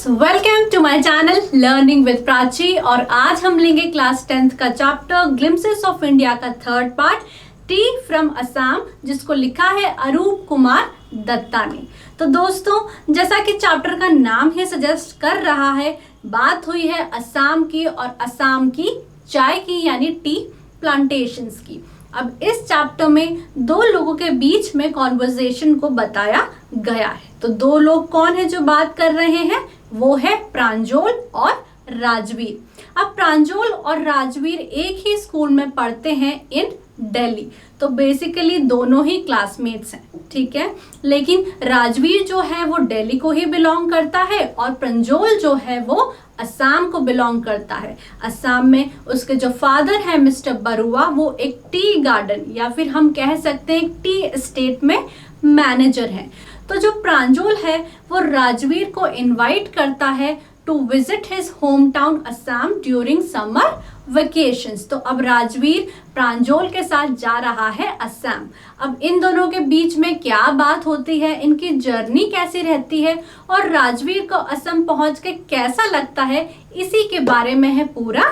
Welcome to my channel learning with Prachi. और आज हम लेंगे क्लास 10th का चैप्टर ग्लिम्पसेस ऑफ इंडिया का third part tea from Assam, जिसको लिखा है अरूप कुमार दत्ता ने। तो दोस्तों, जैसा कि चैप्टर का नाम ही सजेस्ट कर रहा है, बात हुई है असम की और असम की चाय की यानी टी प्लांटेशंस की। अब इस चैप्टर में दो लोगों के बीच में कॉन्वर्सेशन को बताया गया है। तो दो लोग कौन है जो बात कर रहे हैं? वो है प्रांजल और राजवीर। अब प्रांजल और राजवीर एक ही स्कूल में पढ़ते हैं इन दिल्ली। तो बेसिकली दोनों ही क्लासमेट्स हैं, ठीक है। लेकिन राजवीर जो है वो दिल्ली को ही बिलोंग करता है और प्रांजल जो है वो असम को बिलोंग करता है। असम में उसके जो फादर है मिस्टर बरुआ, वो एक टी गार्डन या फिर हम कह सकते हैं टी एस्टेट में मैनेजर है। तो जो प्रांजल है वो राजवीर को इनवाइट करता है to visit his home town Assam during summer vacations. तो अब राजवीर प्रांजल के साथ जा रहा है असम। अब इन दोनों के बीच में क्या बात होती है, इनकी जर्नी कैसी रहती है और राजवीर को असम पहुंच के कैसा लगता है, इसी के बारे में है पूरा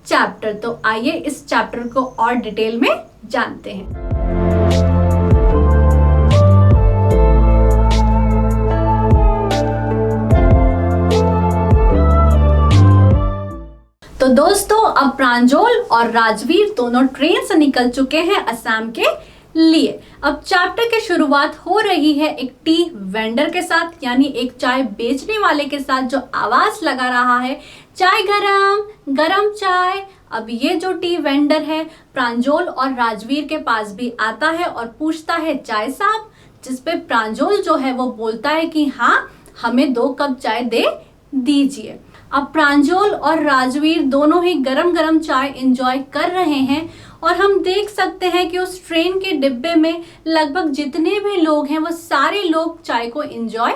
चैप्टर। तो आइए इस चैप्टर को और डिटेल में जानते हैं। तो दोस्तों, अब प्रांजल और राजवीर दोनों ट्रेन से निकल चुके हैं असम के लिए। अब चैप्टर की शुरुआत हो रही है एक टी वेंडर के साथ, यानी एक चाय बेचने वाले के साथ जो आवाज लगा रहा है, चाय गरम गरम चाय। अब ये जो टी वेंडर है प्रांजल और राजवीर के पास भी आता है और पूछता है चाय साहब, जिसपे प्रांजल जो है वो बोलता है कि हाँ, हमें 2 कप चाय दे दीजिए। अब प्रांजल और राजवीर दोनों ही गरम गरम चाय एंजॉय कर रहे हैं और हम देख सकते हैं कि उस ट्रेन के डिब्बे में लगभग जितने भी लोग हैं वो सारे लोग चाय को एंजॉय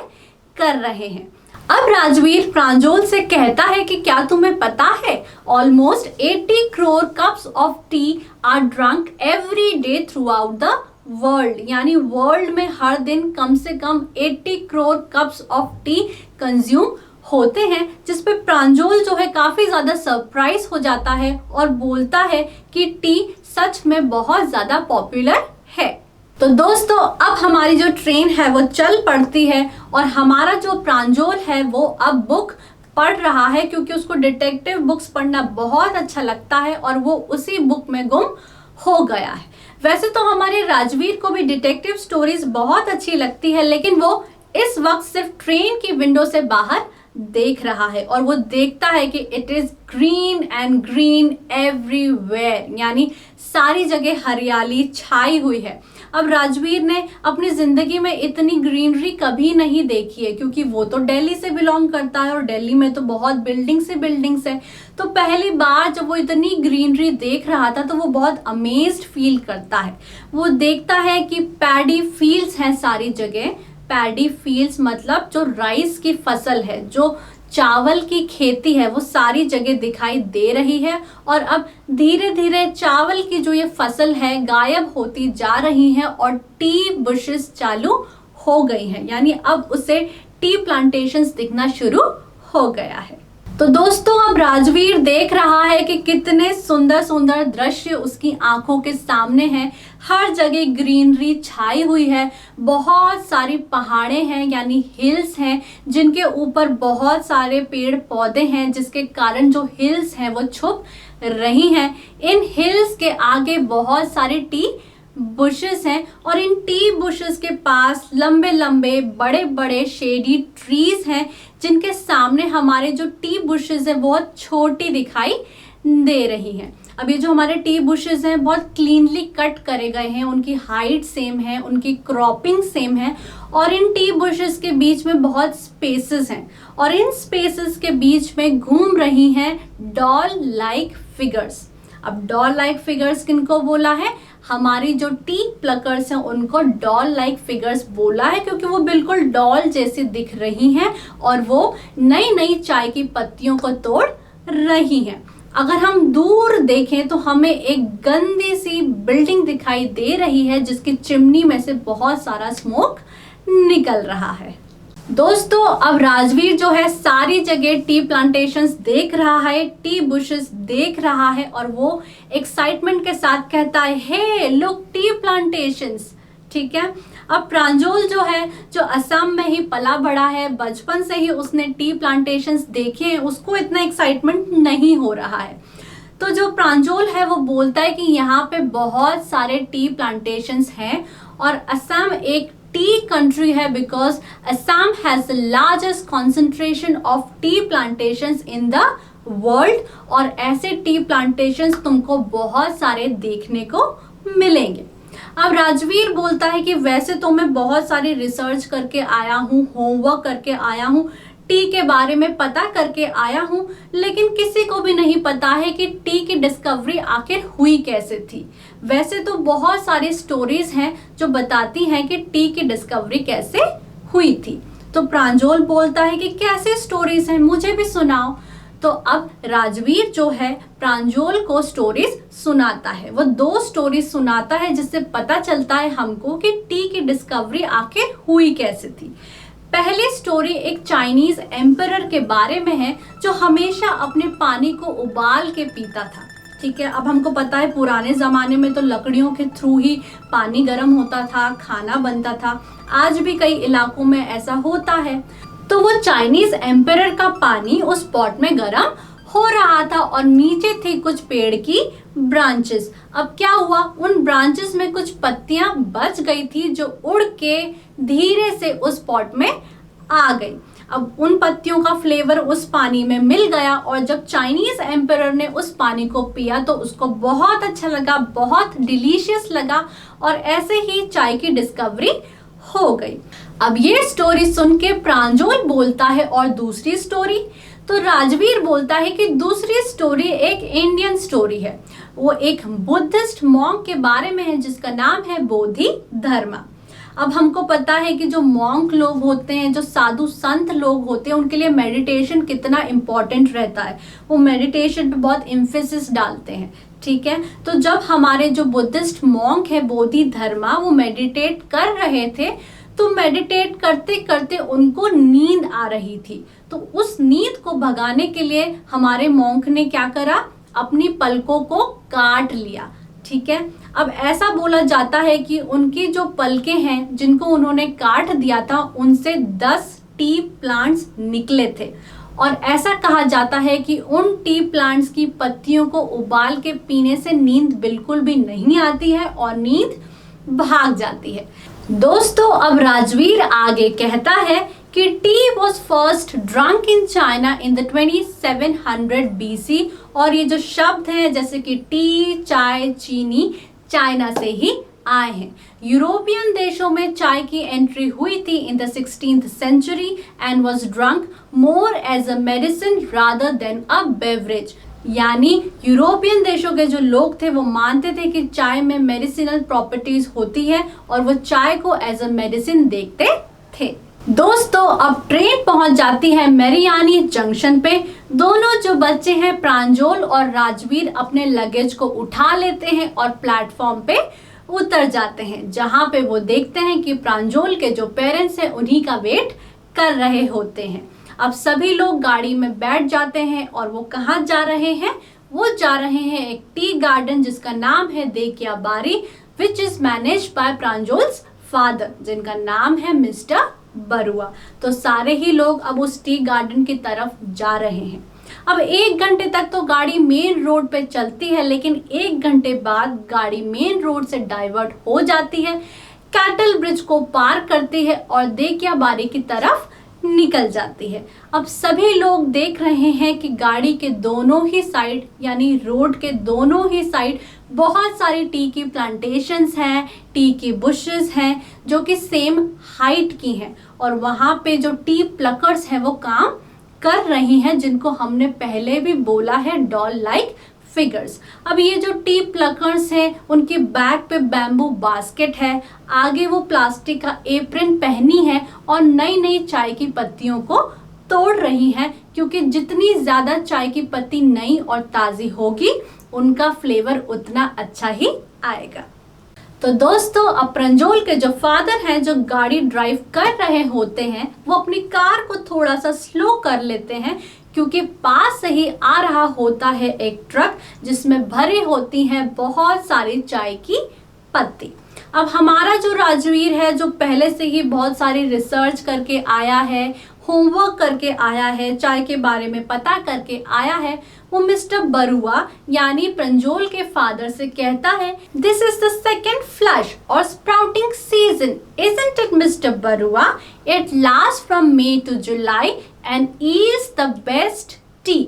कर रहे हैं। अब राजवीर प्रांजल से कहता है कि क्या तुम्हें पता है, almost 80 crore cups of T R drunk every day through out the world. यानी वर्ल्ड में हर दिन कम से कम 80 crore cups of T consume होते हैं, जिसपे प्रांजल जो है काफी ज्यादा सरप्राइज हो जाता है और बोलता है कि टी सच में बहुत ज्यादा पॉपुलर है। तो दोस्तों, अब हमारी जो ट्रेन है वो चल पड़ती है और हमारा जो प्रांजल है वो अब बुक पढ़ रहा है, क्योंकि उसको डिटेक्टिव बुक्स पढ़ना बहुत अच्छा लगता है और वो उसी बुक में गुम हो गया है। वैसे तो हमारे राजवीर को भी डिटेक्टिव स्टोरीज बहुत अच्छी लगती है, लेकिन वो इस वक्त सिर्फ ट्रेन की विंडो से बाहर देख रहा है और वो देखता है कि it is green and green everywhere, यानी सारी जगह हरियाली छाई हुई है। अब राजवीर ने अपनी जिंदगी में इतनी ग्रीनरी कभी नहीं देखी है, क्योंकि वो तो दिल्ली से बिलोंग करता है और दिल्ली में तो बहुत बिल्डिंग्स है। तो पहली बार जब वो इतनी ग्रीनरी देख रहा था तो वो बहुत अमेज्ड फील करता है। वो देखता है कि पैडी फील्ड्स हैं सारी जगह। पैडी फील्ड्स मतलब जो राइस की फसल है, जो चावल की खेती है, वो सारी जगह दिखाई दे रही है। और अब धीरे धीरे चावल की जो ये फसल है गायब होती जा रही है और टी बुशेस चालू हो गई हैं, यानी अब उसे टी प्लांटेशंस दिखना शुरू हो गया है। तो दोस्तों, अब राजवीर देख रहा है कि कितने सुंदर सुंदर दृश्य उसकी आंखों के सामने हैं। हर जगह ग्रीनरी छाई हुई है, बहुत सारी पहाड़े हैं यानी हिल्स हैं, जिनके ऊपर बहुत सारे पेड़ पौधे हैं, जिसके कारण जो हिल्स हैं वो छुप रही हैं। इन हिल्स के आगे बहुत सारे टी बुशेस हैं और इन टी बुशेस के पास लंबे लंबे बड़े बड़े शेडी ट्रीज हैं, जिनके सामने हमारे जो टी बुशेस हैं बहुत छोटी दिखाई दे रही हैं। अब ये जो हमारे टी बुशेस हैं बहुत क्लीनली कट करे गए हैं, उनकी हाइट सेम है, उनकी क्रॉपिंग सेम है और इन टी बुशेस के बीच में बहुत स्पेसेस हैं और इन स्पेसेस के बीच में घूम रही हैं डॉल लाइक फिगर्स। अब डॉल लाइक फिगर्स किनको बोला है? हमारी जो टी प्लकर्स हैं उनको डॉल लाइक फिगर्स बोला है, क्योंकि वो बिल्कुल डॉल जैसी दिख रही हैं और वो नई नई चाय की पत्तियों को तोड़ रही हैं। अगर हम दूर देखें तो हमें एक गंदी सी बिल्डिंग दिखाई दे रही है, जिसकी चिमनी में से बहुत सारा स्मोक निकल रहा है। दोस्तों अब राजवीर जो है सारी जगह टी प्लांटेशंस देख रहा है, टी बुशेस देख रहा है और वो एक्साइटमेंट के साथ कहता है, हे लुक टी प्लांटेशंस। ठीक है, अब प्रांजल जो है, जो असम में ही पला बड़ा है, बचपन से ही उसने टी प्लांटेशंस देखे हैं, उसको इतना एक्साइटमेंट नहीं हो रहा है। तो जो प्रांजल है वो बोलता है कि यहाँ पे बहुत सारे टी प्लांटेशंस हैं और असम एक टी कंट्री है because Assam has the largest concentration of T plantations in the world और ऐसे टी प्लांटेशंस तुमको बहुत सारे देखने को मिलेंगे। अब राजवीर बोलता है कि वैसे तो मैं बहुत सारी रिसर्च करके आया हूँ, होमवर्क करके आया हूँ, टी के बारे में पता करके आया हूँ, लेकिन किसी को भी नहीं पता है कि टी की डिस्कवरी आखिर हुई कैसे थी। वैसे तो बहुत सारी स्टोरीज हैं जो बताती हैं कि टी की डिस्कवरी कैसे हुई थी। तो प्रांजल बोलता है कि कैसे स्टोरीज हैं, मुझे भी सुनाओ। तो अब राजवीर जो है प्रांजल को स्टोरीज सुनाता है, वो 2 स्टोरीज सुनाता है जिससे पता चलता है हमको कि टी की डिस्कवरी आखिर हुई कैसे थी। पहली स्टोरी एक चाइनीज एम्परर के बारे में है जो हमेशा अपने पानी को उबाल के पीता था। ठीक है, अब हमको पता है पुराने ज़माने में तो लकड़ियों के थ्रू ही पानी गर्म होता था, खाना बनता था, आज भी कई इलाकों में ऐसा होता है। तो वो चाइनीज एम्परर का पानी उस पॉट में गर्म हो रहा था और नीचे थे कुछ पेड़ की ब्रांचेस। अब क्या हुआ, उन ब्रांचेस में कुछ पत्तियां बच गई थी जो उड़ के धीरे से उस पॉट में आ गई। अब उन पत्तियों का फ्लेवर उस पानी में मिल गया और जब चाइनीज एम्परर ने उस पानी को पिया तो उसको बहुत अच्छा लगा, बहुत डिलीशियस लगा और ऐसे ही चाय की डिस्कवरी हो गई। अब ये स्टोरी सुन के प्रांजल बोलता है और दूसरी स्टोरी, तो राजवीर बोलता है कि दूसरी स्टोरी एक इंडियन स्टोरी है। वो एक बुद्धिस्ट मॉन्क के बारे में है जिसका नाम है बोधि धर्मा। अब हमको पता है कि जो मॉन्क लोग होते हैं, जो साधु संत लोग होते हैं, उनके लिए मेडिटेशन कितना इम्पोर्टेंट रहता है। वो मेडिटेशन पे बहुत एम्फेसिस डालते हैं। ठीक है, तो जब हमारे जो बुद्धिस्ट मॉन्क है बोधि धर्मा, वो मेडिटेट कर रहे थे तो मेडिटेट करते करते उनको नींद आ रही थी। तो उस नींद को भगाने के लिए हमारे मॉन्क ने क्या करा, अपनी पलकों को काट लिया। ठीक है, अब ऐसा बोला जाता है कि उनकी जो पलकें हैं जिनको उन्होंने काट दिया था उनसे 10 टी प्लांट्स निकले थे और ऐसा कहा जाता है कि उन टी प्लांट्स की पत्तियों को उबाल के पीने से नींद बिल्कुल भी नहीं आती है और नींद भाग जाती है। दोस्तों अब राजवीर आगे कहता है कि T was first drunk in China in the 2700 BC और ये जो शब्द हैं जैसे कि टी, चाय, चीनी चाइना से ही आए हैं। यूरोपियन देशों में चाय की एंट्री हुई थी in the 16th century and was drunk more as a medicine rather than a beverage. यानी यूरोपियन देशों के जो लोग थे वो मानते थे कि चाय में मेडिसिनल प्रॉपर्टीज होती है और वो चाय को एज अ मेडिसिन देखते थे। दोस्तों अब ट्रेन पहुंच जाती है मेरियानी जंक्शन पे। दोनों जो बच्चे हैं प्रांजल और राजवीर अपने लगेज को उठा लेते हैं और प्लेटफॉर्म पे उतर जाते हैं, जहां पे वो देखते हैं कि प्रांजल के जो पेरेंट्स हैं उन्हीं का वेट कर रहे होते हैं। अब सभी लोग गाड़ी में बैठ जाते हैं और वो कहाँ जा रहे हैं, वो जा रहे हैं एक टी गार्डन जिसका नाम है देखिया बारी, which is managed by Pranjal's father जिनका नाम है मिस्टर बरुआ। तो सारे ही लोग अब उस टी गार्डन की तरफ जा रहे हैं। अब 1 घंटे तक तो गाड़ी मेन रोड पे चलती है, लेकिन 1 घंटे बाद गाड़ी मेन रोड से डाइवर्ट हो जाती है, कैटल ब्रिज को पार करती है और देखिया बारी की तरफ निकल जाती है। अब सभी लोग देख रहे हैं कि गाड़ी के दोनों ही साइड यानी रोड के दोनों ही साइड बहुत सारी टी की प्लांटेशंस हैं, टी की बुशेस हैं जो कि सेम हाइट की हैं और वहाँ पे जो टी प्लकर्स हैं वो काम कर रही हैं, जिनको हमने पहले भी बोला है डॉल लाइक फिगर्स। अब ये जो टी प्लकर्स हैं उनकी बैक पे बैम्बू बास्केट है, आगे वो प्लास्टिक का एप्रन पहनी है और नई नई चाय की पत्तियों को तोड़ रही हैं, क्योंकि जितनी ज़्यादा चाय की पत्ती नई और ताज़ी होगी उनका फ्लेवर उतना अच्छा ही आएगा। तो दोस्तों, अब प्रंजोल के जो फादर हैं, जो गाड़ी ड्राइव कर रहे होते हैं, वो अपनी कार को थोड़ा सा स्लो कर लेते हैं क्योंकि पास से ही आ रहा होता है एक ट्रक जिसमें भरी होती हैं बहुत सारी चाय की पत्ती। अब हमारा जो राजवीर है, जो पहले से ही बहुत सारी रिसर्च करके आया है, होमवर्क करके आया है, चाय के बारे में पता करके आया है, वो मिस्टर बरुआ यानी प्रंजोल के फादर से कहता है, this is the second flush और sprouting season, isn't it mister Barua? It last from May to July and is the best tea.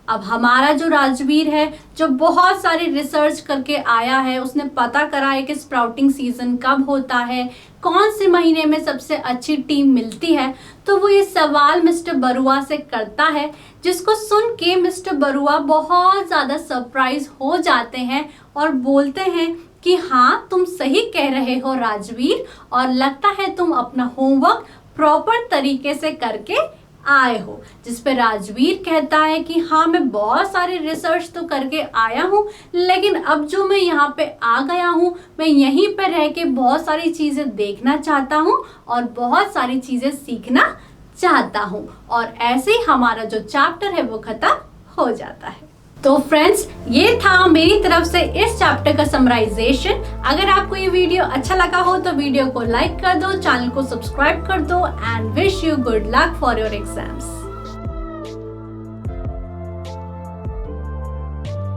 अब हमारा जो राजवीर है, जो बहुत सारी रिसर्च करके आया है, उसने पता करा है कि स्प्राउटिंग सीजन कब होता है, कौन से महीने में सबसे अच्छी टी मिलती है, तो वो ये सवाल मिस्टर बरुआ से करता है, जिसको सुन के मिस्टर बरुआ बहुत ज़्यादा सरप्राइज हो जाते हैं और बोलते हैं कि हाँ, तुम सही कह रहे हो राजवीर, और लगता है तुम अपना होमवर्क प्रॉपर तरीके से करके आए हो। जिस पे राजवीर कहता है कि हाँ, मैं बहुत सारी रिसर्च तो करके आया हूँ, लेकिन अब जो मैं यहाँ पे आ गया हूँ, मैं यहीं पे रह के बहुत सारी चीज़ें देखना चाहता हूँ और बहुत सारी चीज़ें सीखना चाहता हूँ। और ऐसे ही हमारा जो चैप्टर है वो खत्म हो जाता है। तो फ्रेंड्स, ये था मेरी तरफ से इस चैप्टर का समराइजेशन। अगर आपको ये वीडियो अच्छा लगा हो तो वीडियो को लाइक कर दो, चैनल को सब्सक्राइब कर दो, and wish you good luck for your exams.